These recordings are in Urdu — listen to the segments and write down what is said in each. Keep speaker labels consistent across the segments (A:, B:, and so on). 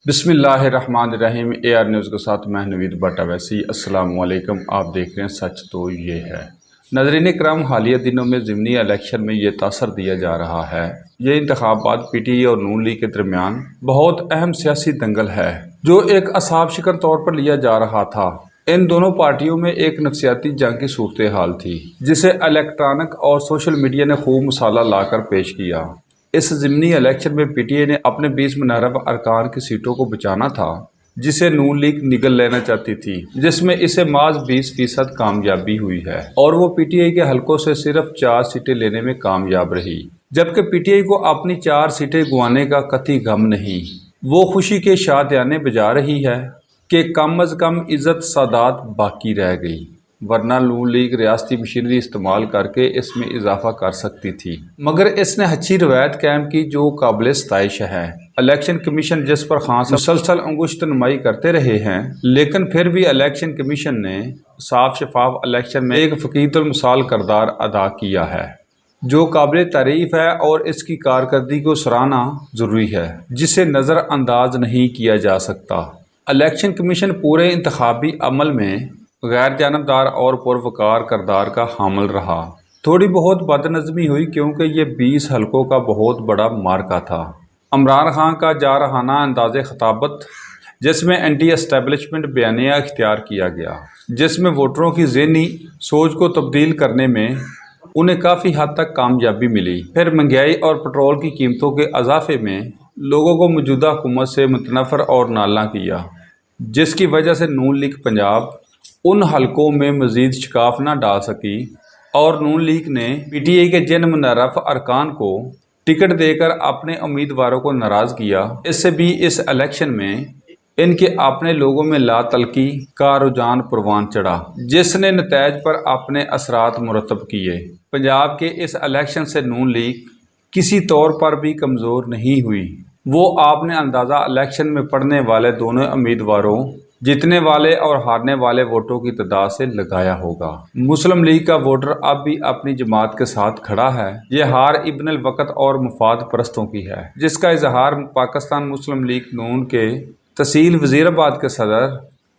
A: بسم اللہ الرحمن الرحیم۔ اے آر نیوز کے ساتھ میں نوید بٹا ویسی۔ السلام علیکم، آپ دیکھ رہے ہیں سچ تو یہ ہے۔ ناظرین کرام، حالیہ دنوں میں ضمنی الیکشن میں یہ تاثر دیا جا رہا ہے، یہ انتخابات پی ٹی آئی اور نون لیگ کے درمیان بہت اہم سیاسی دنگل ہے جو ایک اعصاب شکن طور پر لیا جا رہا تھا۔ ان دونوں پارٹیوں میں ایک نفسیاتی جنگ کی صورتحال تھی جسے الیکٹرانک اور سوشل میڈیا نے خوب مسالہ لا کر پیش کیا۔ اس ضمنی الیکشن میں پی ٹی آئی نے اپنے 20 منحرف ارکان کی سیٹوں کو بچانا تھا جسے نون لیگ نگل لینا چاہتی تھی، جس میں اسے محض 20% کامیابی ہوئی ہے اور وہ پی ٹی آئی کے حلقوں سے صرف 4 سیٹیں لینے میں کامیاب رہی، جبکہ پی ٹی آئی کو اپنی 4 سیٹیں گنوانے کا قطعی غم نہیں۔ وہ خوشی کے شادیانے بجا رہی ہے کہ کم از کم عزت سادات باقی رہ گئی، ورنہ نون لیگ ریاستی مشینری استعمال کر کے اس میں اضافہ کر سکتی تھی، مگر اس نے اچھی روایت قائم کی جو قابل ستائش ہے۔ الیکشن کمیشن جس پر خان صاحب مسلسل انگشت نمائی کرتے رہے ہیں، لیکن پھر بھی الیکشن کمیشن نے صاف شفاف الیکشن میں ایک فقیر المثال کردار ادا کیا ہے جو قابل تعریف ہے، اور اس کی کارکردگی کو سراہنا ضروری ہے جسے نظر انداز نہیں کیا جا سکتا۔ الیکشن کمیشن پورے انتخابی عمل میں غیر جانبدار اور پروقار کردار کا حامل رہا۔ تھوڑی بہت بد نظمی ہوئی کیونکہ یہ 20 حلقوں کا بہت بڑا معرکہ تھا۔ عمران خان کا جارحانہ انداز خطابت، جس میں اینٹی اسٹیبلشمنٹ بیانیہ اختیار کیا گیا، جس میں ووٹروں کی ذہنی سوچ کو تبدیل کرنے میں انہیں کافی حد تک کامیابی ملی۔ پھر مہنگائی اور پٹرول کی قیمتوں کے اضافے میں لوگوں کو موجودہ حکومت سے متنفر اور نالاں کیا، جس کی وجہ سے نون لیگ پنجاب ان حلقوں میں مزید شکاف نہ ڈال سکی، اور نون لیگ نے پی ٹی آئی کے جن منحرف ارکان کو ٹکٹ دے کر اپنے امیدواروں کو ناراض کیا، اس سے بھی اس الیکشن میں ان کے اپنے لوگوں میں لا تلقی کا رجحان پروان چڑھا، جس نے نتائج پر اپنے اثرات مرتب کیے۔ پنجاب کے اس الیکشن سے نون لیگ کسی طور پر بھی کمزور نہیں ہوئی۔ وہ آپ نے اندازہ الیکشن میں پڑنے والے دونوں امیدواروں، جیتنے والے اور ہارنے والے ووٹوں کی تعداد سے لگایا ہوگا۔ مسلم لیگ کا ووٹر اب بھی اپنی جماعت کے ساتھ کھڑا ہے۔ یہ ہار ابن الوقت اور مفاد پرستوں کی ہے، جس کا اظہار پاکستان مسلم لیگ نون کے تحصیل وزیر آباد کے صدر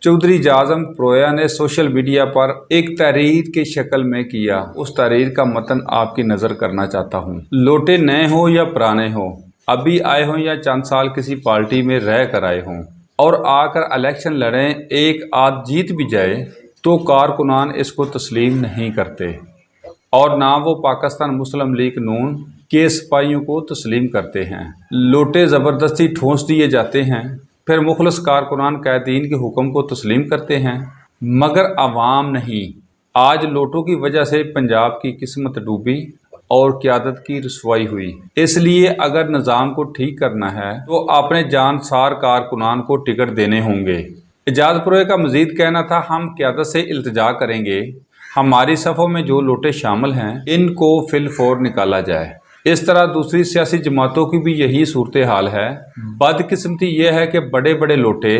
A: چودھری جازم پرویا نے سوشل میڈیا پر ایک تحریر کی شکل میں کیا۔ اس تحریر کا متن آپ کی نظر کرنا چاہتا ہوں۔ لوٹے نئے ہوں یا پرانے ہوں، ابھی آئے ہوں یا چند سال کسی پارٹی میں رہ کر آئے ہوں، اور آ کر الیکشن لڑیں، ایک آدھ جیت بھی جائے تو کارکنان اس کو تسلیم نہیں کرتے، اور نہ وہ پاکستان مسلم لیگ نون کے سپاہیوں کو تسلیم کرتے ہیں۔ لوٹے زبردستی ٹھونس دیے جاتے ہیں، پھر مخلص کارکنان قائدین کے حکم کو تسلیم کرتے ہیں، مگر عوام نہیں۔ آج لوٹوں کی وجہ سے پنجاب کی قسمت ڈوبی اور قیادت کی رسوائی ہوئی۔ اس لیے اگر نظام کو ٹھیک کرنا ہے تو اپنے جانسار کارکنان کو ٹکٹ دینے ہوں گے۔ اعجاز پرویا کا مزید کہنا تھا، ہم قیادت سے التجا کریں گے ہماری صفوں میں جو لوٹے شامل ہیں ان کو فی الفور نکالا جائے۔ اس طرح دوسری سیاسی جماعتوں کی بھی یہی صورتحال ہے۔ بدقسمتی یہ ہے کہ بڑے بڑے لوٹے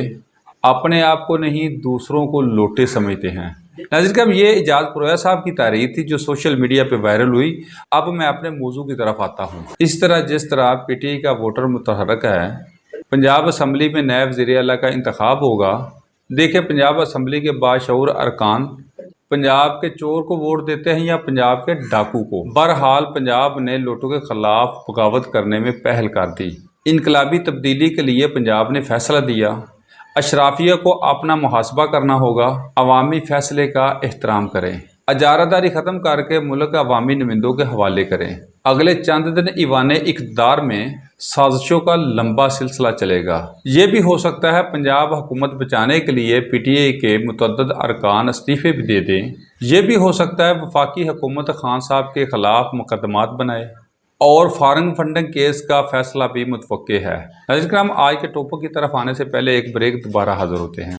A: اپنے آپ کو نہیں دوسروں کو لوٹے سمجھتے ہیں۔ ناظرین کرام، یہ اعجاز پرویا صاحب کی تحریر تھی جو سوشل میڈیا پہ وائرل ہوئی۔ اب میں اپنے موضوع کی طرف آتا ہوں۔ اس طرح جس طرح پی ٹی آئی کا ووٹر متحرک ہے، پنجاب اسمبلی میں نئے وزیر اعلیٰ کا انتخاب ہوگا۔ دیکھیں، پنجاب اسمبلی کے باشعور ارکان پنجاب کے چور کو ووٹ دیتے ہیں یا پنجاب کے ڈاکو کو؟ بہرحال پنجاب نے لوٹوں کے خلاف بغاوت کرنے میں پہل کر دی۔ انقلابی تبدیلی کے لیے پنجاب نے فیصلہ دیا، اشرافیہ کو اپنا محاسبہ کرنا ہوگا، عوامی فیصلے کا احترام کریں، اجارہ داری ختم کر کے ملک عوامی نمائندوں کے حوالے کریں۔ اگلے چند دن ایوان اقتدار میں سازشوں کا لمبا سلسلہ چلے گا۔ یہ بھی ہو سکتا ہے پنجاب حکومت بچانے کے لیے پی ٹی آئی کے متعدد ارکان استعفے بھی دے دیں۔ یہ بھی ہو سکتا ہے وفاقی حکومت خان صاحب کے خلاف مقدمات بنائے، اور فارغ فنڈنگ کیس کا فیصلہ بھی متوقع ہے۔ ناظرین کرام، آج کے ٹاپک کی طرف آنے سے پہلے ایک بریک، دوبارہ حاضر ہوتے ہیں۔